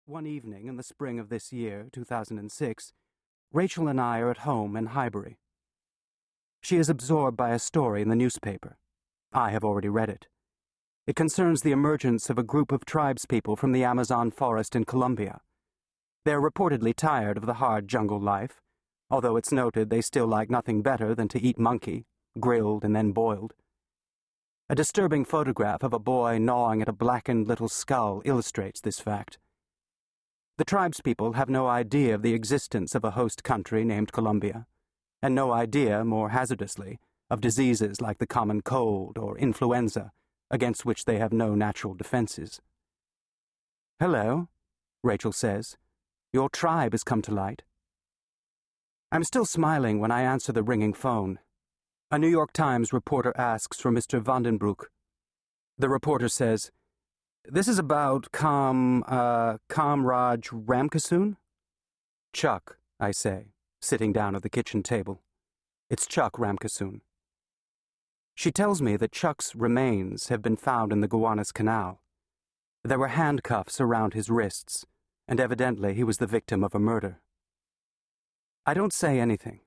One evening in the spring of this year, 2006, Rachel and I are at home in Highbury. She is absorbed by a story in the newspaper. I have already read it. It concerns the emergence of a group of tribespeople from the Amazon forest in Colombia. They are reportedly tired of the hard jungle life, although it's noted they still like nothing better than to eat monkey, grilled and then boiled. A disturbing photograph of a boy gnawing at a blackened little skull illustrates this fact. The tribespeople have no idea of the existence of a host country named Colombia, and no idea, more hazardously, of diseases like the common cold or influenza, against which they have no natural defenses. "Hello," Rachel says. "Your tribe has come to light." I'm still smiling when I answer the ringing phone. A New York Times reporter asks for Mr. Vandenbroek. The reporter says, "This is about Comrade Ramkissoon?" "Chuck," I say, sitting down at the kitchen table. "It's Chuck Ramkissoon." She tells me that Chuck's remains have been found in the Gowanus Canal. There were handcuffs around his wrists, and evidently he was the victim of a murder. I don't say anything.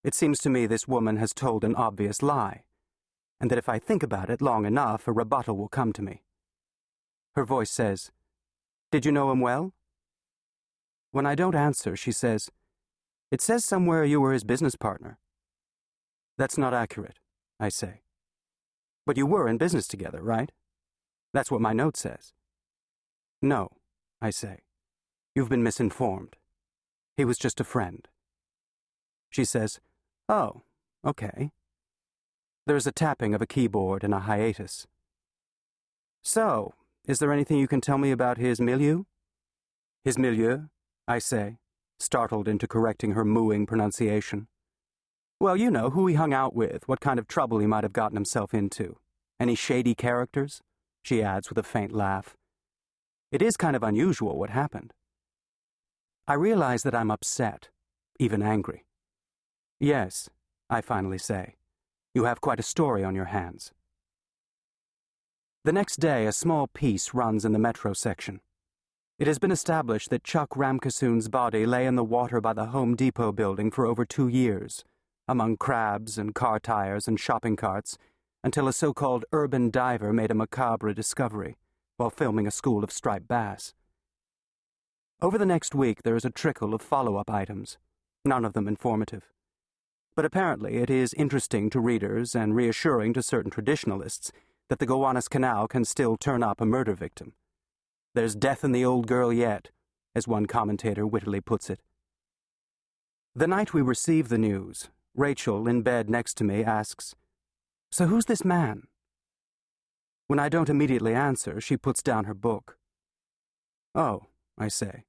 It seems to me this woman has told an obvious lie, and that if I think about it long enough, a rebuttal will come to me. Her voice says, "Did you know him well?" When I don't answer, she says, "It says somewhere you were his business partner." "That's not accurate," I say. "But you were in business together, right? That's what my note says." "No," I say. "You've been misinformed. He was just a friend." She says, "Oh, okay." There's a tapping of a keyboard and a hiatus. "So, is there anything you can tell me about his milieu?" "His milieu?" I say, startled into correcting her mooing pronunciation. "Well, you know, who he hung out with, what kind of trouble he might have gotten himself into. Any shady characters?" she adds with a faint laugh. "It is kind of unusual what happened." I realize that I'm upset, even angry. "Yes," I finally say, "you have quite a story on your hands." The next day, a small piece runs in the metro section. It has been established that Chuck Ramkissoon's body lay in the water by the Home Depot building for over 2 years, among crabs and car tires and shopping carts, until a so-called urban diver made a macabre discovery while filming a school of striped bass. Over the next week, there is a trickle of follow-up items, none of them informative. But apparently it is interesting to readers and reassuring to certain traditionalists that the Gowanus Canal can still turn up a murder victim. "There's death in the old girl yet," as one commentator wittily puts it. The night we receive the news, Rachel, in bed next to me, asks, "So who's this man?" When I don't immediately answer, she puts down her book. "Oh," I say,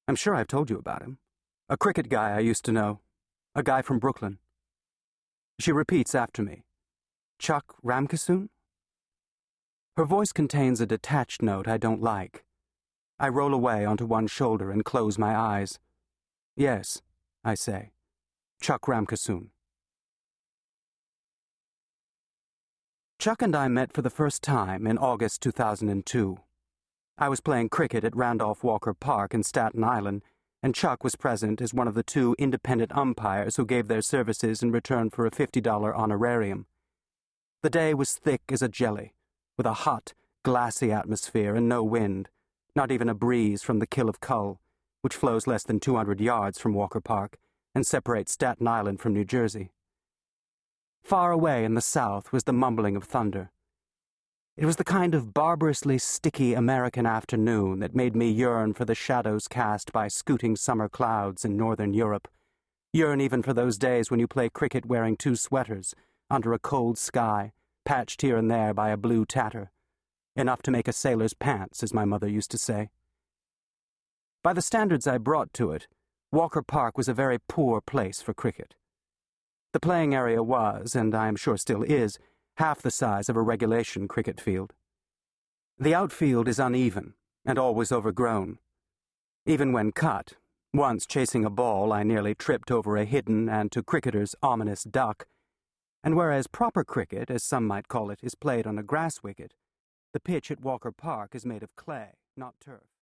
"I'm sure I've told you about him. A cricket guy I used to know. A guy from Brooklyn." She repeats after me, "Chuck Ramkissoon?" Her voice contains a detached note I don't like. I roll away onto one shoulder and close my eyes. "Yes," I say, "Chuck Ramkissoon." Chuck and I met for the first time in August 2002. I was playing cricket at Randolph Walker Park in Staten Island, and Chuck was present as one of the 2 independent umpires who gave their services in return for a $50 honorarium. The day was thick as a jelly, with a hot, glassy atmosphere and no wind, not even a breeze from the Kill of Cull, which flows less than 200 yards from Walker Park and separates Staten Island from New Jersey. Far away in the south was the mumbling of thunder. It was the kind of barbarously sticky American afternoon that made me yearn for the shadows cast by scooting summer clouds in northern Europe, yearn even for those days when you play cricket wearing 2 sweaters, under a cold sky, patched here and there by a blue tatter, enough to make a sailor's pants, as my mother used to say. By the standards I brought to it, Walker Park was a very poor place for cricket. The playing area was, and I am sure still is, half the size of a regulation cricket field. The outfield is uneven and always overgrown. Even when cut, once chasing a ball I nearly tripped over a hidden and to cricketers ominous duck, and whereas proper cricket, as some might call it, is played on a grass wicket, the pitch at Walker Park is made of clay, not turf.